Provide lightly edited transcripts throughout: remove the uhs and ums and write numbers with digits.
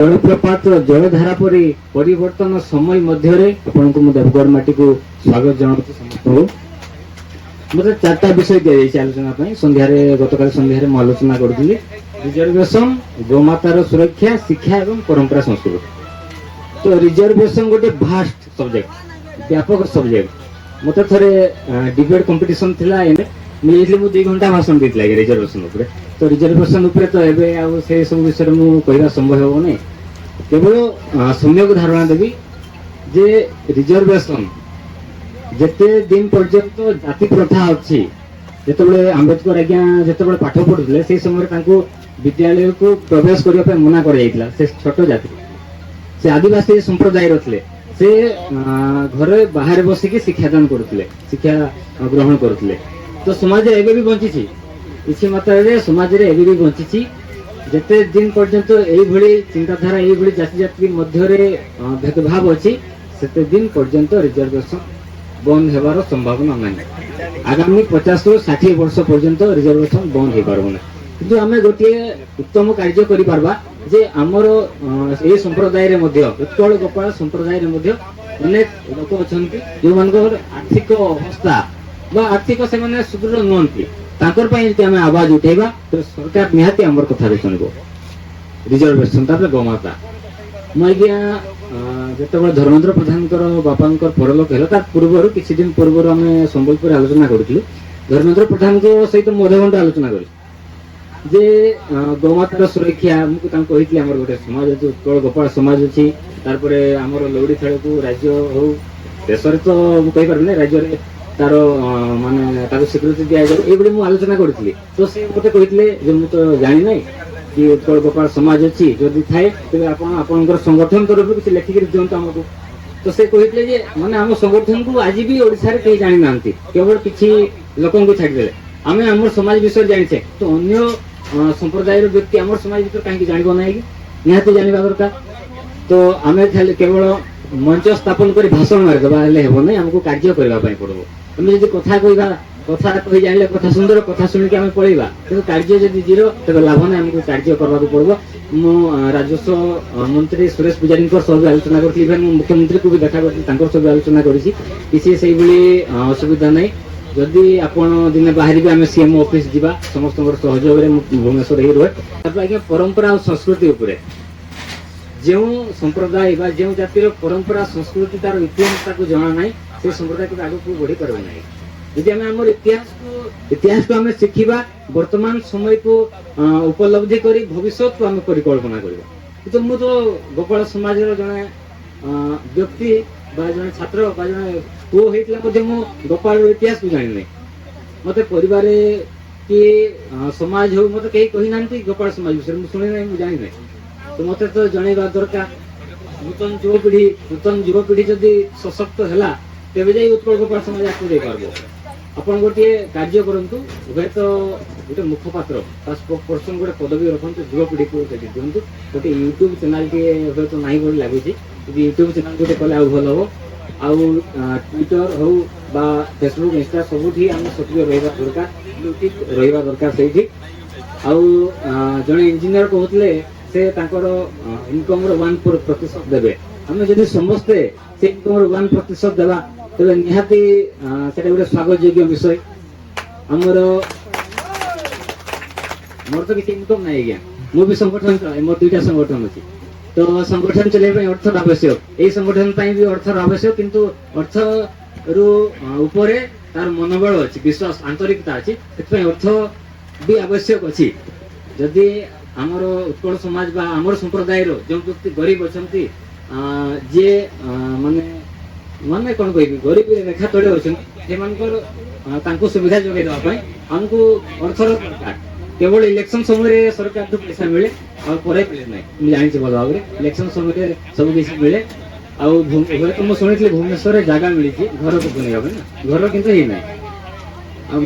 जलप्रपात जलधारा परी परिवर्तन समय मध्य आपको देवगढ़ माटी को स्वागत जनाऊँ समस्त मत चार्टा विषय दी आलोचना संध्यारे गतकाल संध्यारे मैं आलोचना करी रिजर्वेशन गोमातार सुरक्षा शिक्षा और परंपरा संस्कृति। तो रिजर्वेशन गोटे भास्ट सब्जेक्ट व्यापक सब्जेक्ट मत थे डिबेट कंपटीशन थिला मुझे 2 घंटा भाषण देता रिजर्वेशन उपरे। तो रिजर्वेशन उपरे तो एवं से सब विषय में कहना संभव हो नहीं केवल सम्यक धारणा देवी जे रिजर्वेशन जेते दिन पर्यंत जाति प्रथा अच्छी जिते आंबेडकर आज्ञा जिते पाठ पढ़ुते से समय विद्यालय को प्रवेश करने मना कर छोट जाति से आदिवासी संप्रदाय थे से घरे बाहर बसिक शिक्षादान करते शिक्षा ग्रहण करते। तो समाज एवं भी बंची किसी मात्रा समाज रे एवं भी बंची जिते दिन पर्यंत यही चिंताधारा यही जाति जाति मध्य भेदभाव अच्छी से दिन पर्यंत रिजर्वेशन बंद होबार संभावना नहीं। आगामी 50 ରୁ 60 वर्ष पर्यंत रिजर्वेशन बंद हो पारना किंतु आम गोटे उत्तम कार्य करि पारबा जे आमर ए संप्रदाय उत्कल गोपाल संप्रदाय अनेक लोक अच्छा जो मान आर्थिक अवस्था आर्थिक से सुदृढ़ नुहति आम आवाज उठेबा तो सरकार निहाती आमर कथा शुणव रिजर्वेशन गोमाता मुझे जिते धर्मेन्द्र प्रधान बापा परलोक है तार पूर्व किसी दिन पूर्व आम संबलपुर आलोचना करूँ धर्मेन्द्र प्रधान को सहित मधुघंट आलोचना कर जे गोमातार सुरक्षा मुझे गोटे समाज अच्छी उत्कल गोपाल समाज अच्छी तार आमर लौड़ी खेल को राज्य हो देश तो मुझे कहीपर राज्य तार माने स्वीकृति दि जाए ये मुझे आलोचना करी। तो से मत कहते मुझे जानी ना कि उत्कल गोपाल समाज अच्छी जदि थाए तेज आप संगठन तरफ किसी लेखिक दिंतु आमको। तो से कहते माने आम संगठन को आज भी ओडिशा रे कहीं जानी ना केवल किसी लोक छाड़दे आम आम समाज विषय जाने तो अन्य संप्रदाय व्यक्ति आम समाज भर कहीं जानव ना निहाती जानवा दरकार। तो आम केवल मंच स्थापन कर भाषण मारिदेवा हेब ना आमको कार्य करने पड़ो आम जब कथा कहवा कथा कही जाने कथा सुंदर कथा शुणिक आम पलैबा कि कार्य जब जीरो तेज लाभ ना आमको कार्य करने पड़ो। मु राजस्व मंत्री सुरेश पुजारी सब आलोचना करी मुख्यमंत्री को भी देखा कर सब आलोचना किसी से असुविधा नहीं जदि आपण दिन बाहर भी आम सीएम ऑफिस जावा समस्त सहयोग भुवनेश्वर ही रहे। आज्ञा परंपरा और संस्कृति उपरे जो संप्रदाय जो जातिर परंपरा संस्कृति तार इतिहास को जना ना से संप्रदाय को आगे को बढ़ी पार ना यदि आम आम इतिहास को आम शिखा वर्तमान समय को उपलब्धि कर भविष्य को आम परिकल्पना करवा। तो मुझे गोपाल समाज जड़े व्यक्ति जड़े छात्र जड़े पुओ होता गोपाल इतिहास को जानी ना मत परिवार कि समाज हो मत कहीं कही ना गोपाल समाज विषय शुणी ना मुझे जानी ना। तो मत तो जनवा दरकार नूतन युवपीढ़ी जदि सशक्त है तेज जा उत्कल गोपाल समाज आपको दे पार आपन गोटे कार्य करंतु उभय तो गोटे मुखपात्र स्पोक पर्सन गोटे पदवी रखु युवपीढ़ी को दिंतु गोटे यूट्यूब चैनल टे तो ना बोली लगुच यूट्यूब चैनल गोटे कले भल हम आउ ट्विटर हो बा फेसबुक इंस्टा सबुठी आम सक्रिय रहा दरकार रहा दरकार से आउ जड़े इंजीनियर कहते से इनकम 1% देवे आम जब समस्ते से इनकम 1% देवा तेज निहाती से गोटे स्वागत योग्य विषय। आमर मोर तो किसी इनकम ना आज्ञा मु भी संगठन मोर 2टा संगठन अच्छी तो संगठन चलने अर्थर आवश्यक यही संगठन भी अर्थर आवश्यक किंतु अर्थ रु उपरे तार मनोबल अच्छी विश्वास आंतरिकता अच्छी से अर्थ भी आवश्यक अच्छी जदि आमर उत्कल समाज बा आमर संप्रदाय जो व्यक्ति गरीब अच्छा जे माने माने कौन कह गरीब रेखा तले अच्छा सुविधा जोगे देवाई आमको अर्थर दरकार केवल इलेक्शन समय सरकार तो पैसा मिले और ना जानी भल भाव में इलेक्शन समय सब किसी मिले आउ तो मुझे शुणी भुवनेश्वर जगह मिली घर को बनवा ना घर कितु ही ना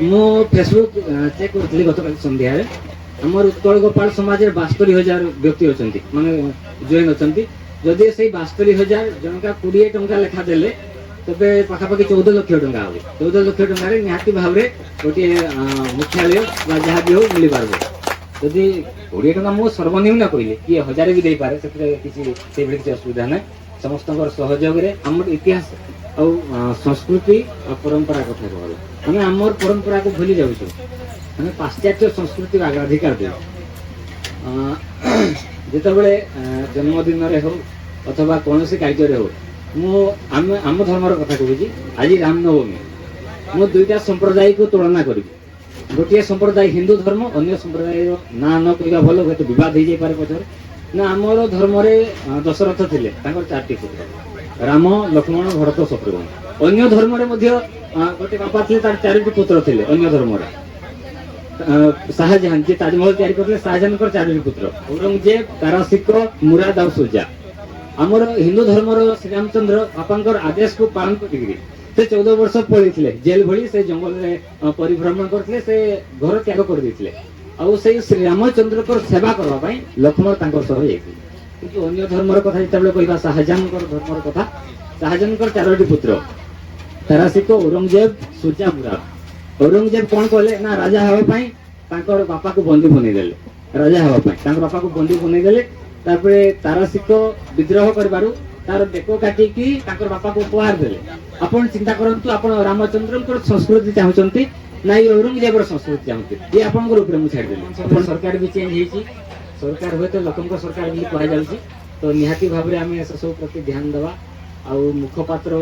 मु फेसबुक चेक करी गत संध्यार आमर उत्कल गोपाल समाज 72,000 व्यक्ति अच्छा माने जॉइन अच्छा जदि से 72,000 जनका 20 टंका लेखा देले तबे पाखापाखि 14 लाख टंका हम 14 लाख टंका निहाती भाव में गोटे मुख्यालय जहाँ भी हो मिल पार। ଯଦି 20 ଟଙ୍କା ମୁଁ ସର୍ବନିମ୍ନ କହିଲି କିଏ 1000 ବି ଦେଇପାରେ, ସେଥିରେ ସେଇଭଳି କିଛି ଅସୁବିଧା ନାହିଁ। ସମସ୍ତଙ୍କର ସହଯୋଗରେ ଆମର ଇତିହାସ ଆଉ ସଂସ୍କୃତି ଆଉ ପରମ୍ପରା କଥା କହିବା, ଆମେ ଆମର ପରମ୍ପରାକୁ ଭୁଲି ଯାଉଛୁ, ଆମେ ପାଶ୍ଚାତ୍ୟ ସଂସ୍କୃତିକୁ ଅଗ୍ରାଧିକାର ଦେଉ। ଯେତେବେଳେ ଜନ୍ମଦିନରେ ହଉ ଅଥବା କୌଣସି କାର୍ଯ୍ୟରେ ହଉ, ଆମ ଧର୍ମର କଥା କହୁଛି, ଆଜି ରାମନବମୀ, ମୁଁ 2ଟା ସମ୍ପ୍ରଦାୟକୁ ତୁଳନା କରିବି। ଗୋଟିଏ ସମ୍ପ୍ରଦାୟ ହିନ୍ଦୁ ଧର୍ମ, ଅନ୍ୟ ସମ୍ପ୍ରଦାୟର ନାଁ ନ କହିବା ଭଲ, ହୁଏତ ବିବାଦ ହେଇଯାଇପାରେ ପଛରେ। ନା ଆମର ଧର୍ମରେ ଦଶରଥ ଥିଲେ, ତାଙ୍କର 4ଟି ପୁତ୍ର, ରାମ, ଲକ୍ଷ୍ମଣ, ଭରତ, ଶତ୍ରୁଘ୍ନ। ଅନ୍ୟ ଧର୍ମରେ ମଧ୍ୟ ଗୋଟେ ବାପା ଥିଲେ, ତାର 4ଟି ପୁତ୍ର ଥିଲେ। ଅନ୍ୟ ଧର୍ମରେ ଶାହାଜାହାନ ଯିଏ ତାଜମହଲ ତିଆରି କରିଥିଲେ, ଶାହାଜାହାନଙ୍କର 4ଟି ପୁତ୍ର, ଔରଙ୍ଗଜେବ, ତାରାସିକ, ମୁରାଦ ଆଉ ସୁଜା। ଆମର ହିନ୍ଦୁ ଧର୍ମର ଶ୍ରୀରାମଚନ୍ଦ୍ର ବାପାଙ୍କର ଆଦେଶକୁ ପାଳନ କରିକିରି ସେ 14 ବର୍ଷ ପଳେଇଥିଲେ, ଜେଲ ଭଳି ସେ ଜଙ୍ଗଲରେ ପରିଭ୍ରମଣ କରିଥିଲେ, ସେ ଘର ତ୍ୟାଗ କରିଦେଇଥିଲେ। ଆଉ ସେଇ ଶ୍ରୀରାମଚନ୍ଦ୍ରଙ୍କର ସେବା କରିବା ପାଇଁ ଲକ୍ଷ୍ମଣ ତାଙ୍କର ସହ ଯାଇଥିଲେ। କିନ୍ତୁ ଅନ୍ୟ ଧର୍ମର କଥା ଯେତେବେଳେ କହିବା, ଶାହାଜାହାନଙ୍କର ଧର୍ମର କଥା, ଶାହାଜାହାନଙ୍କର 4ଟି ପୁତ୍ର, ତାରାସିକ, ଔରଙ୍ଗଜେବ, ସୁଜା, ମୁରାଦ। ଔରଙ୍ଗଜେବ କଣ କଲେ ନା, ରାଜା ହେବା ପାଇଁ ତାଙ୍କର ବାପାକୁ ବନ୍ଦୀ ବନେଇଦେଲେ। ରାଜା ହେବା ପାଇଁ ତାଙ୍କ ବାପାକୁ ବନ୍ଦୀ ବନେଇଦେଲେ। ତାପରେ ତାରାସିକ ବିଦ୍ରୋହ କରିବାରୁ ତାର ବେକ କାଟିକି ତାଙ୍କର ବାପାକୁ ଉପହାର ଦେଲେ। ଆପଣ ଚିନ୍ତା କରନ୍ତୁ, ଆପଣ ରାମଚନ୍ଦ୍ରଙ୍କର ସଂସ୍କୃତି ଚାହୁଁଛନ୍ତି ନା ଏଇ ଔରଙ୍ଗଜେବର ସଂସ୍କୃତି ଚାହୁଁଛନ୍ତି? ଇଏ ଆପଣଙ୍କର ଉପରେ ମୁଁ ଛାଡ଼ିଦେଲି। ସରକାର ବି ଚେଞ୍ଜ ହେଇଛି, ସରକାର ହୁଏତ ଲୋକଙ୍କ ସରକାର ବୋଲି କୁହାଯାଉଛି, ତ ନିହାତି ଭାବରେ ଆମେ ସେସବୁ ପ୍ରତି ଧ୍ୟାନ ଦେବା। ଆଉ ମୁଖପାତ୍ର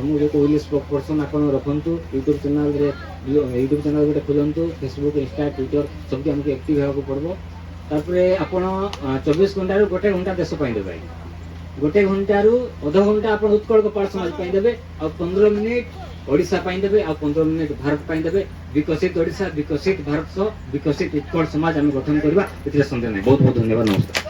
ମୁଁ ଯେଉଁ କହିଲି ସ୍ପୋକ୍ ପର୍ସନ୍ ଆପଣ ରଖନ୍ତୁ, ୟୁଟ୍ୟୁବ୍ ଚ୍ୟାନେଲ୍ ଗୋଟେ ଖୋଲନ୍ତୁ, ଫେସବୁକ୍, ଇନଷ୍ଟା, ଟ୍ୱିଟର ସବୁଠି ଆମକୁ ଆକ୍ଟିଭ୍ ହେବାକୁ ପଡ଼ିବ। ତାପରେ ଆପଣ 24 ଘଣ୍ଟାରୁ 1 ଘଣ୍ଟା ଦେଶ ପାଇଁ ଦେବେ, 1 ଘଣ୍ଟାରୁ ଅଧ ଘଣ୍ଟା ଆପଣ ଉତ୍କଳ ଗୋପାଳ ସମାଜ ପାଇଁ ଦେବେ, ଆଉ 15 ମିନିଟ୍ ଓଡ଼ିଶା ପାଇଁ ଦେବେ, ଆଉ 15 ମିନିଟ୍ ଭାରତ ପାଇଁ ଦେବେ। ବିକଶିତ ଓଡ଼ିଶା, ବିକଶିତ ଭାରତ ସହ ବିକଶିତ ଉତ୍କଳ ସମାଜ ଆମେ ଗଠନ କରିବା, ଏଥିରେ ସନ୍ଦେହ ନାହିଁ। ବହୁତ ବହୁତ ଧନ୍ୟବାଦ, ନମସ୍କାର।